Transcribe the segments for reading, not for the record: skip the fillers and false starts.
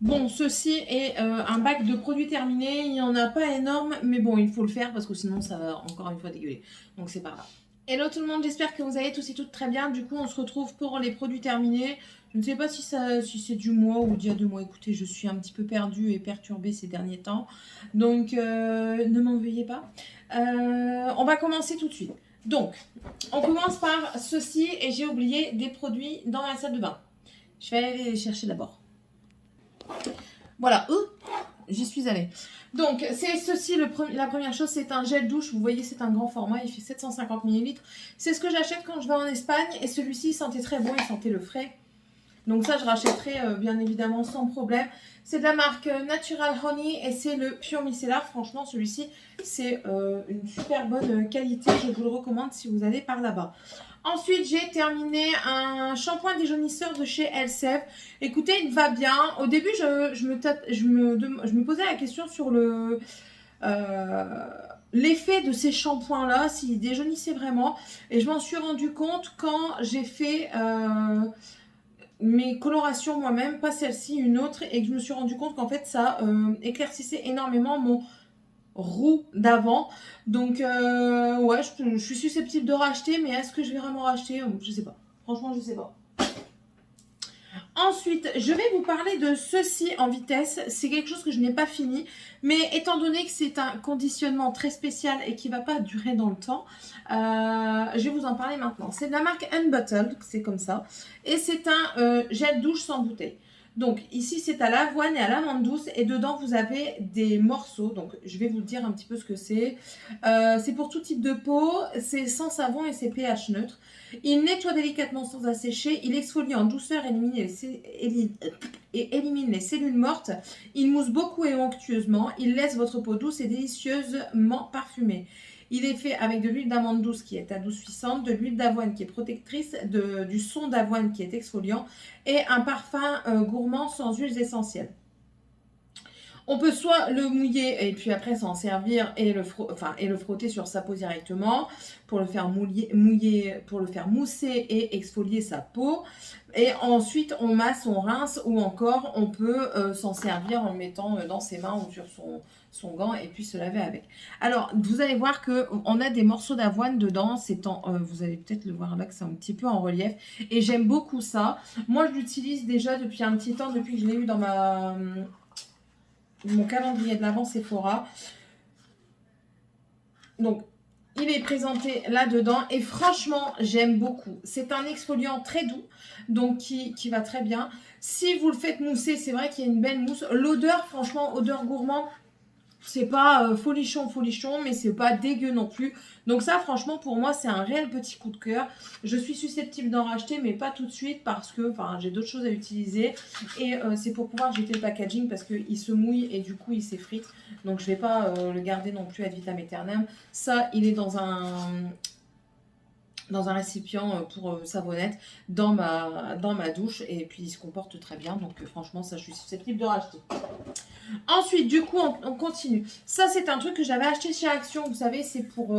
Bon, ceci est un bac de produits terminés. Il n'y en a pas énorme, mais bon, il faut le faire parce que sinon ça va encore une fois dégueuler. Donc c'est pas grave. Hello tout le monde, j'espère que vous allez tous et toutes très bien. Du coup, on se retrouve pour les produits terminés. Je ne sais pas si c'est du mois ou d'il y a 2 mois. Écoutez, je suis un petit peu perdue et perturbée ces derniers temps. Donc, ne m'en veuillez pas. On va commencer tout de suite. Donc, on commence par ceci et j'ai oublié des produits dans la salle de bain. Je vais aller les chercher d'abord. Voilà, j'y suis allée. Donc, c'est ceci, la première chose, c'est un gel douche. Vous voyez, c'est un grand format, il fait 750 ml. C'est ce que j'achète quand je vais en Espagne. Et celui-ci, il sentait très bon, il sentait le frais. Donc ça, je rachèterai bien évidemment sans problème. C'est de la marque Natural Honey et c'est le Pure Micellar. Franchement, celui-ci, c'est une super bonne qualité. Je vous le recommande si vous allez par là-bas. Ensuite, j'ai terminé un shampoing déjaunisseur de chez Elseve. Écoutez, il va bien. Au début, je me posais la question sur l'effet de ces shampoings-là, s'ils déjaunissaient vraiment. Et je m'en suis rendu compte quand j'ai fait mes colorations moi-même, pas celle-ci, une autre, et que je me suis rendu compte qu'en fait, ça éclaircissait énormément mon roux d'avant. Donc, ouais, je suis susceptible de racheter, mais est-ce que je vais vraiment racheter? Je sais pas. Franchement, je sais pas. Ensuite, je vais vous parler de ceci en vitesse. C'est quelque chose que je n'ai pas fini, mais étant donné que c'est un conditionnement très spécial et qui ne va pas durer dans le temps, je vais vous en parler maintenant. C'est de la marque Unbottled, c'est comme ça, et c'est un gel douche sans bouteille. Donc ici c'est à l'avoine et à l'amande douce et dedans vous avez des morceaux. Donc je vais vous dire un petit peu ce que c'est. C'est pour tout type de peau, c'est sans savon et c'est pH neutre. Il nettoie délicatement sans assécher, il exfolie en douceur et élimine les cellules mortes. Il mousse beaucoup et onctueusement, il laisse votre peau douce et délicieusement parfumée. Il est fait avec de l'huile d'amande douce qui est adoucissante, de l'huile d'avoine qui est protectrice, du son d'avoine qui est exfoliant et un parfum gourmand sans huiles essentielles. On peut soit le mouiller et puis après s'en servir et le frotter sur sa peau directement pour le faire pour le faire mousser et exfolier sa peau. Et ensuite on masse, on rince ou encore on peut s'en servir en le mettant dans ses mains ou sur son gant et puis se laver avec. Alors vous allez voir qu'on a des morceaux d'avoine dedans, vous allez peut-être le voir là que c'est un petit peu en relief et j'aime beaucoup ça. Moi je l'utilise déjà depuis un petit temps, depuis que je l'ai eu dans mon calendrier de l'avant Sephora. Donc, il est présenté là-dedans et franchement, j'aime beaucoup. C'est un exfoliant très doux, donc qui va très bien. Si vous le faites mousser, c'est vrai qu'il y a une belle mousse. L'odeur, franchement, odeur gourmand, c'est pas folichon, mais c'est pas dégueu non plus. Donc ça, franchement, pour moi, c'est un réel petit coup de cœur. Je suis susceptible d'en racheter, mais pas tout de suite parce que j'ai d'autres choses à utiliser. Et c'est pour pouvoir jeter le packaging parce qu'il se mouille et du coup, il s'effrite. Donc je vais pas le garder non plus ad vitam aeternam. Ça, il est dans un récipient pour savonnette dans ma douche et puis il se comporte très bien. Donc franchement, ça, je suis susceptible de racheter. Ensuite, du coup, on continue. Ça, c'est un truc que j'avais acheté chez Action. Vous savez, c'est pour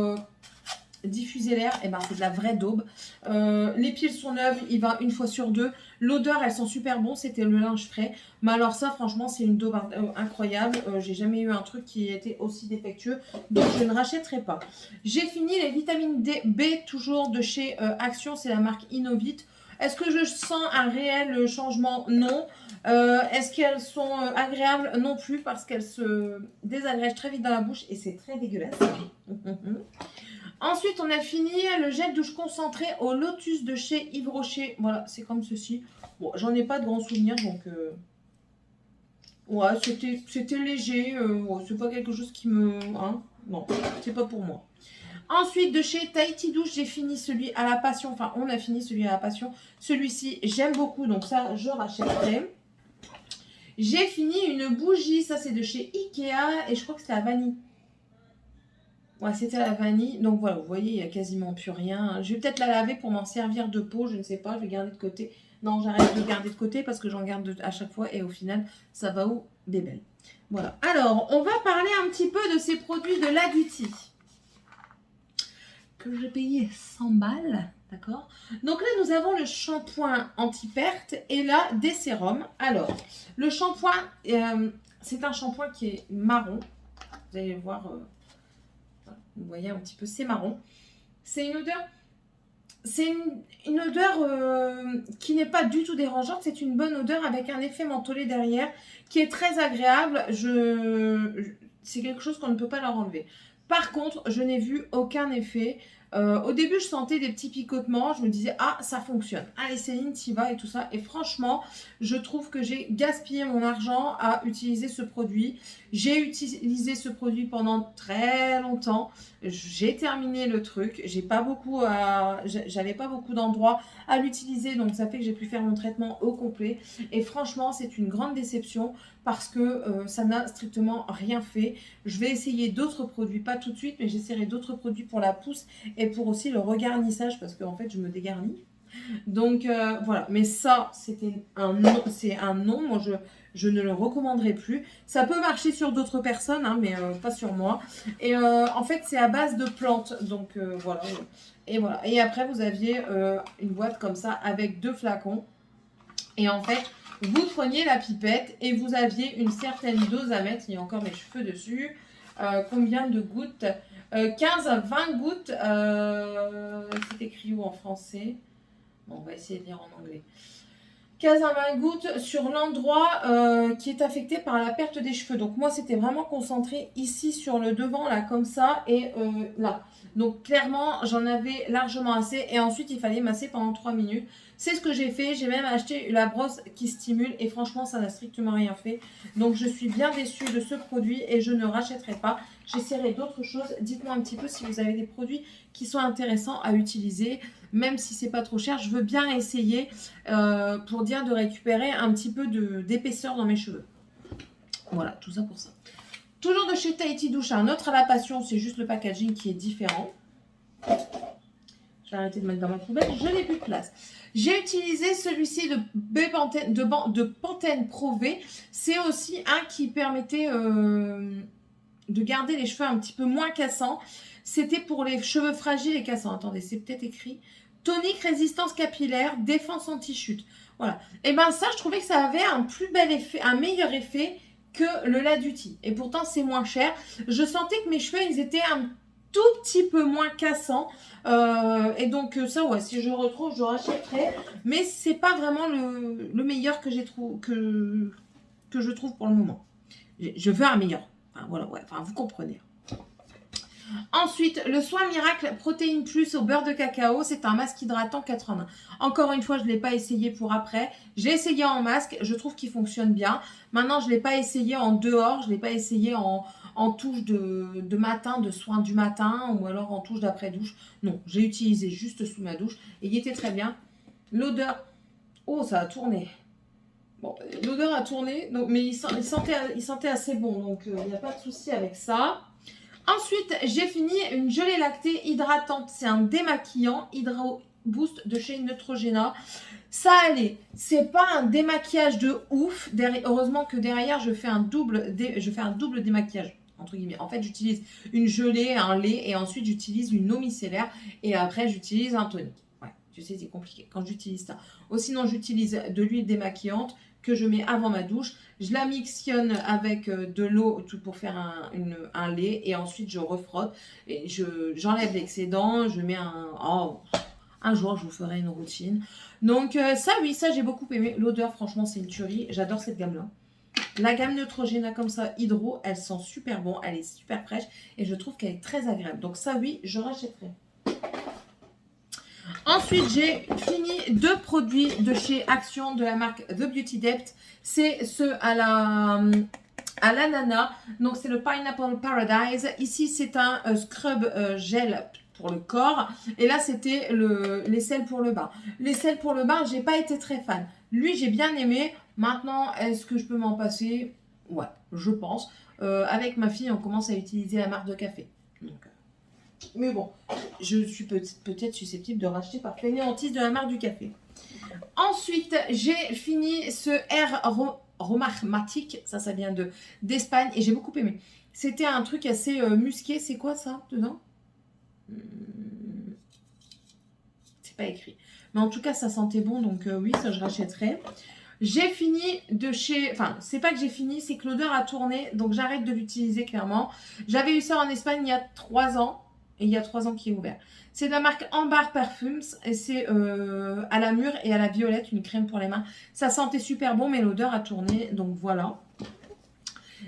diffuser l'air. Et ben, c'est de la vraie daube. Les piles sont neuves. Il va une fois sur deux. L'odeur, elles sont super bonnes. C'était le linge frais. Mais alors ça, franchement, c'est une daube incroyable. J'ai jamais eu un truc qui était aussi défectueux. Donc, je ne rachèterai pas. J'ai fini les vitamines B, toujours de chez Action. C'est la marque Innovit. Est-ce que je sens un réel changement? Non. Est-ce qu'elles sont agréables? Non plus, parce qu'elles se désagrègent très vite dans la bouche et c'est très dégueulasse. Ensuite, on a fini le gel douche concentré au lotus de chez Yves Rocher. Voilà, c'est comme ceci. Bon, j'en ai pas de grands souvenirs, donc ouais, c'était léger. Ouais, c'est pas quelque chose qui me... Hein, non, c'est pas pour moi. Ensuite, de chez Tahiti Douche, j'ai fini celui à la passion. Enfin, on a fini celui à la passion. Celui-ci, j'aime beaucoup, donc ça, je rachèterai. J'ai fini une bougie, ça c'est de chez Ikea et je crois que c'était la vanille. Ouais, c'était la vanille. Donc voilà, vous voyez, il n'y a quasiment plus rien. Je vais peut-être la laver pour m'en servir de peau, je ne sais pas, je vais garder de côté. Non, j'arrête de garder de côté parce que j'en garde à chaque fois et au final, ça va où? Bébelle. Voilà. Alors, on va parler un petit peu de ces produits de Laguti que j'ai payé 100 balles, D'accord. Donc là, nous avons le shampoing anti-perte et là, des sérums. Alors, le shampoing, c'est un shampoing qui est marron. Vous allez voir, vous voyez un petit peu, c'est marron. C'est une odeur, une odeur qui n'est pas du tout dérangeante. C'est une bonne odeur avec un effet mentholé derrière qui est très agréable. C'est quelque chose qu'on ne peut pas leur enlever. Par contre, je n'ai vu aucun effet. Au début, je sentais des petits picotements. Je me disais, ah, ça fonctionne. Allez, Céline, t'y vas et tout ça. Et franchement, je trouve que j'ai gaspillé mon argent à utiliser ce produit. J'ai utilisé ce produit pendant très longtemps. J'ai terminé le truc. J'avais pas beaucoup d'endroits à l'utiliser. Donc, ça fait que j'ai pu faire mon traitement au complet. Et franchement, c'est une grande déception parce que ça n'a strictement rien fait. Je vais essayer d'autres produits, pas tout de suite, mais j'essaierai d'autres produits pour la pousse et pour aussi le regarnissage parce qu'en fait, je me dégarnis. Donc voilà, mais ça, c'est un non. Moi, je ne le recommanderais plus. Ça peut marcher sur d'autres personnes, hein, mais pas sur moi. Et en fait, c'est à base de plantes. Donc voilà. Et voilà. Et après, vous aviez une boîte comme ça avec 2 flacons. Et en fait, vous preniez la pipette et vous aviez une certaine dose à mettre. Il y a encore mes cheveux dessus. Combien de gouttes 15 à 20 gouttes. C'est écrit où en français? Bon, on va essayer de lire en anglais. 15 à 20 gouttes sur l'endroit qui est affecté par la perte des cheveux. Donc moi, c'était vraiment concentré ici sur le devant, là, comme ça, et là. Donc clairement, j'en avais largement assez. Et ensuite, il fallait masser pendant 3 minutes. C'est ce que j'ai fait. J'ai même acheté la brosse qui stimule. Et franchement, ça n'a strictement rien fait. Donc je suis bien déçue de ce produit et je ne rachèterai pas. J'essaierai d'autres choses. Dites-moi un petit peu si vous avez des produits qui sont intéressants à utiliser. Même si c'est pas trop cher, je veux bien essayer pour dire de récupérer un petit peu d'épaisseur dans mes cheveux. Voilà, tout ça pour ça. Toujours de chez Tahiti Douche, un autre à la passion, c'est juste le packaging qui est différent. Je vais arrêter de mettre dans ma poubelle, je n'ai plus de place. J'ai utilisé celui-ci de Pantene Pro V. C'est aussi un qui permettait de garder les cheveux un petit peu moins cassants. C'était pour les cheveux fragiles et cassants. Attendez, c'est peut-être écrit. Tonique, résistance capillaire, défense anti-chute. Voilà. Et bien ça, je trouvais que ça avait un plus bel effet, un meilleur effet que le La Duty. Et pourtant, c'est moins cher. Je sentais que mes cheveux, ils étaient un tout petit peu moins cassants. Et donc ça, ouais, si je retrouve, je rachèterai. Mais c'est pas vraiment le meilleur que je trouve pour le moment. Je veux un meilleur. Enfin, voilà, ouais. Enfin, vous comprenez. Ensuite, le soin miracle protéine plus au beurre de cacao, c'est un masque hydratant 4 en 1. Encore une fois, je ne l'ai pas essayé pour après. J'ai essayé en masque, je trouve qu'il fonctionne bien. Maintenant, je ne l'ai pas essayé en dehors, je ne l'ai pas essayé en touche de matin, de soin du matin ou alors en touche d'après-douche. Non, j'ai utilisé juste sous ma douche et il était très bien. L'odeur, oh, ça a tourné. Bon, l'odeur a tourné, donc, mais il sentait assez bon, donc il n'y a pas de souci avec ça. Ensuite, j'ai fini une gelée lactée hydratante. C'est un démaquillant Hydro Boost de chez Neutrogena. Ça allait. C'est pas un démaquillage de ouf. Heureusement que derrière, je fais un double démaquillage. Entre guillemets. En fait, j'utilise une gelée, un lait et ensuite j'utilise une eau micellaire et après j'utilise un tonique. Ouais, je sais, c'est compliqué quand j'utilise ça. Ou sinon, j'utilise de l'huile démaquillante que je mets avant ma douche. Je la mixionne avec de l'eau pour faire un lait et ensuite je refrotte et j'enlève l'excédent. Je mets un jour, je vous ferai une routine. Donc ça, oui, ça j'ai beaucoup aimé. L'odeur, franchement, c'est une tuerie. J'adore cette gamme-là. La gamme Neutrogena comme ça, Hydro, elle sent super bon, elle est super fraîche et je trouve qu'elle est très agréable. Donc ça, oui, je rachèterai. Ensuite, j'ai fini 2 produits de chez Action de la marque The Beauty Depth. C'est ceux à l'ananas. Donc, c'est le Pineapple Paradise. Ici, c'est un scrub gel pour le corps. Et là, c'était les sels pour le bain. Les sels pour le bain, j'ai pas été très fan. Lui, j'ai bien aimé. Maintenant, est-ce que je peux m'en passer? Ouais, je pense. Avec ma fille, on commence à utiliser la marque de café. Donc, mais bon, je suis peut-être susceptible de racheter par fainéantise de la marque du café. Ensuite, j'ai fini ce Air Aromatique. Ça vient d'Espagne et j'ai beaucoup aimé. C'était un truc assez musqué. C'est quoi ça dedans? c'est pas écrit. Mais en tout cas, ça sentait bon, donc oui, ça je rachèterai. J'ai fini de chez... Enfin, c'est pas que j'ai fini, c'est que l'odeur a tourné, donc j'arrête de l'utiliser clairement. J'avais eu ça en Espagne il y a 3 ans, et il y a 3 ans qu'il est ouvert. C'est de la marque Ambar Perfumes, et c'est à la mûre et à la violette, une crème pour les mains. Ça sentait super bon, mais l'odeur a tourné, donc voilà.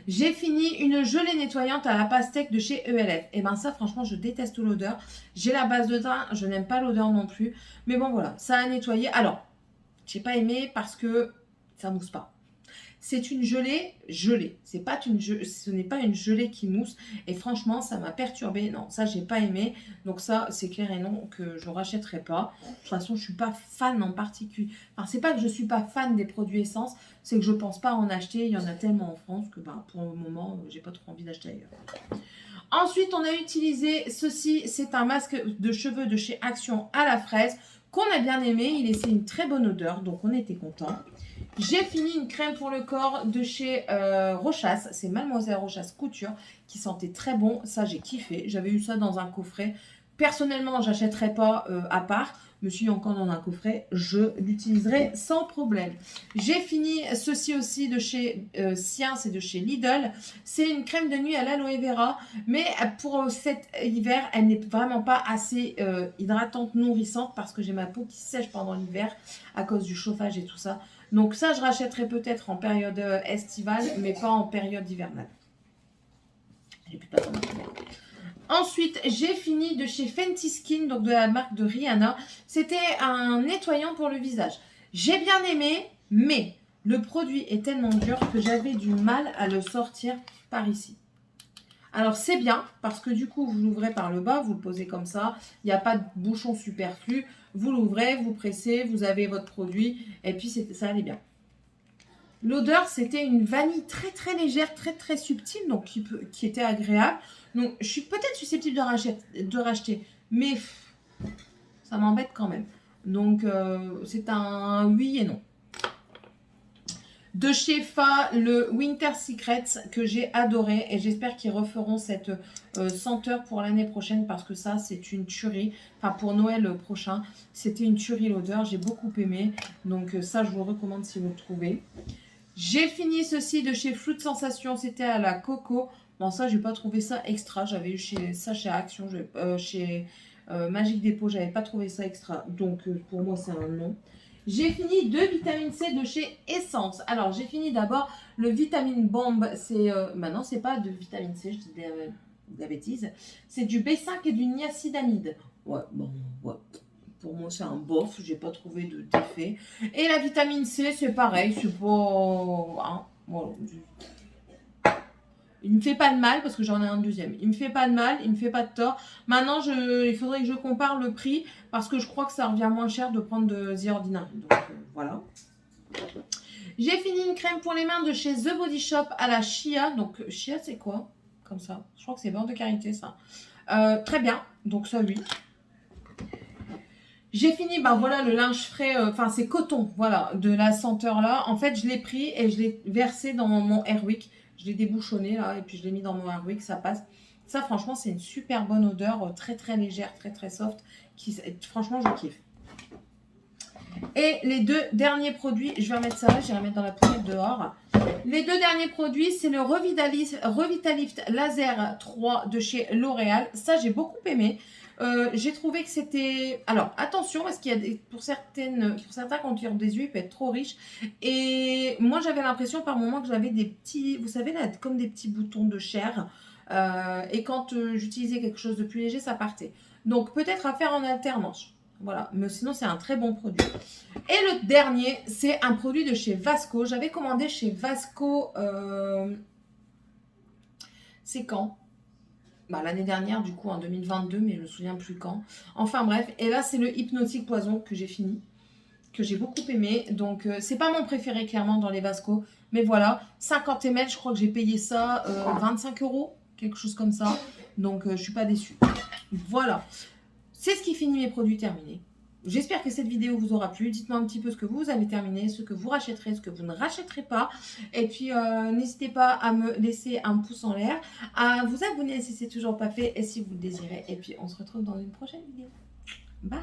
J'ai fini une gelée nettoyante à la pastèque de chez ELF. Et ben ça, franchement, je déteste l'odeur. J'ai la base de teint, je n'aime pas l'odeur non plus. Mais bon, voilà, ça a nettoyé. Alors, j'ai pas aimé parce que ça mousse pas. C'est une gelée. Ce n'est pas une gelée qui mousse. Et franchement, ça m'a perturbée. Non, ça, j'ai pas aimé. Donc ça, c'est clair et non que je rachèterai pas. De toute façon, je suis pas fan en particulier. Enfin, c'est pas que je suis pas fan des produits essence, c'est que je pense pas en acheter. Il y en a tellement en France que pour le moment, j'ai pas trop envie d'acheter ailleurs. Ensuite, on a utilisé ceci. C'est un masque de cheveux de chez Action à la fraise qu'on a bien aimé. Il laissait une très bonne odeur, donc on était content. J'ai fini une crème pour le corps de chez Rochas. C'est Mademoiselle Rochas Couture qui sentait très bon. Ça, j'ai kiffé. J'avais eu ça dans un coffret. Personnellement, j'achèterais pas à part. Me suis encore dans un coffret. Je l'utiliserai sans problème. J'ai fini ceci aussi de chez Sien, c'est de chez Lidl. C'est une crème de nuit à l'aloe vera. Mais pour cet hiver, elle n'est vraiment pas assez hydratante, nourrissante parce que j'ai ma peau qui sèche pendant l'hiver à cause du chauffage et tout ça. Donc ça, je rachèterai peut-être en période estivale, mais pas en période hivernale. J'ai plus de place dans ma poubelle. Ensuite, j'ai fini de chez Fenty Skin, donc de la marque de Rihanna. C'était un nettoyant pour le visage. J'ai bien aimé, mais le produit est tellement dur que j'avais du mal à le sortir par ici. Alors c'est bien parce que du coup vous l'ouvrez par le bas, vous le posez comme ça, il n'y a pas de bouchon superflu, vous l'ouvrez, vous pressez, vous avez votre produit et puis ça allait bien. L'odeur c'était une vanille très très légère, très très subtile, donc qui était agréable. Donc je suis peut-être susceptible de racheter, mais ça m'embête quand même. Donc c'est un oui et non. De chez Fa, le Winter Secrets que j'ai adoré et j'espère qu'ils referont cette senteur pour l'année prochaine parce que ça c'est une tuerie. Enfin pour Noël prochain, c'était une tuerie l'odeur, j'ai beaucoup aimé. Donc ça je vous le recommande si vous le trouvez. J'ai fini ceci de chez Fruit Sensation, c'était à la coco. Bon ça j'ai pas trouvé ça extra, j'avais eu ça chez Action, chez Magic Depot, j'avais pas trouvé ça extra. Donc pour moi c'est un non. J'ai fini 2 vitamines C de chez Essence. Alors, j'ai fini d'abord le vitamine bomb. C'est non, c'est pas de vitamine C, je dis de la bêtise. C'est du B5 et du niacinamide. Ouais, bon, ouais. Pour moi, c'est un bof. J'ai pas trouvé d'effet. Et la vitamine C, c'est pareil. C'est pas... Hein, voilà. Il me fait pas de mal parce que j'en ai un deuxième. Il me fait pas de mal, il me fait pas de tort. Maintenant, il faudrait que je compare le prix parce que je crois que ça revient moins cher de prendre de The Ordinary. Donc voilà. J'ai fini une crème pour les mains de chez The Body Shop à la Chia. Donc Chia, c'est quoi? Comme ça. Je crois que c'est beurre de karité, ça. Très bien. Donc ça, oui. J'ai fini, voilà, le linge frais, enfin c'est coton, voilà, de la senteur là. En fait, je l'ai pris et je l'ai versé dans mon Airwick. Je l'ai débouchonné là et puis je l'ai mis dans mon Airwick, ça passe. Ça, franchement, c'est une super bonne odeur, très très légère, très très soft. Franchement, je kiffe. Et les 2 derniers produits, je vais remettre ça là, je vais les remettre dans la poubelle dehors. Les 2 derniers produits, c'est le Revitalift Laser 3 de chez L'Oréal. Ça, j'ai beaucoup aimé. J'ai trouvé que c'était... Alors, attention, parce qu'il y a pour certains contours des yeux, il peut être trop riche. Et moi, j'avais l'impression par moment que j'avais des petits... Vous savez, là, comme des petits boutons de chair. Et quand j'utilisais quelque chose de plus léger, ça partait. Donc, peut-être à faire en alternance. Voilà, mais sinon, c'est un très bon produit. Et le dernier, c'est un produit de chez Vasco. J'avais commandé chez Vasco... c'est quand ? L'année dernière, du coup, en 2022, mais je ne me souviens plus quand. Enfin bref, et là, c'est le Hypnotique Poison que j'ai fini, que j'ai beaucoup aimé. Donc, c'est pas mon préféré, clairement, dans les Vasco. Mais voilà, 50 ml, je crois que j'ai payé ça 25 €, quelque chose comme ça. Donc, je suis pas déçue. Voilà, c'est ce qui finit mes produits terminés. J'espère que cette vidéo vous aura plu. Dites-moi un petit peu ce que vous avez terminé, ce que vous rachèterez, ce que vous ne rachèterez pas. Et puis, n'hésitez pas à me laisser un pouce en l'air, à vous abonner si ce n'est toujours pas fait et si vous le désirez. Et puis, on se retrouve dans une prochaine vidéo. Bye!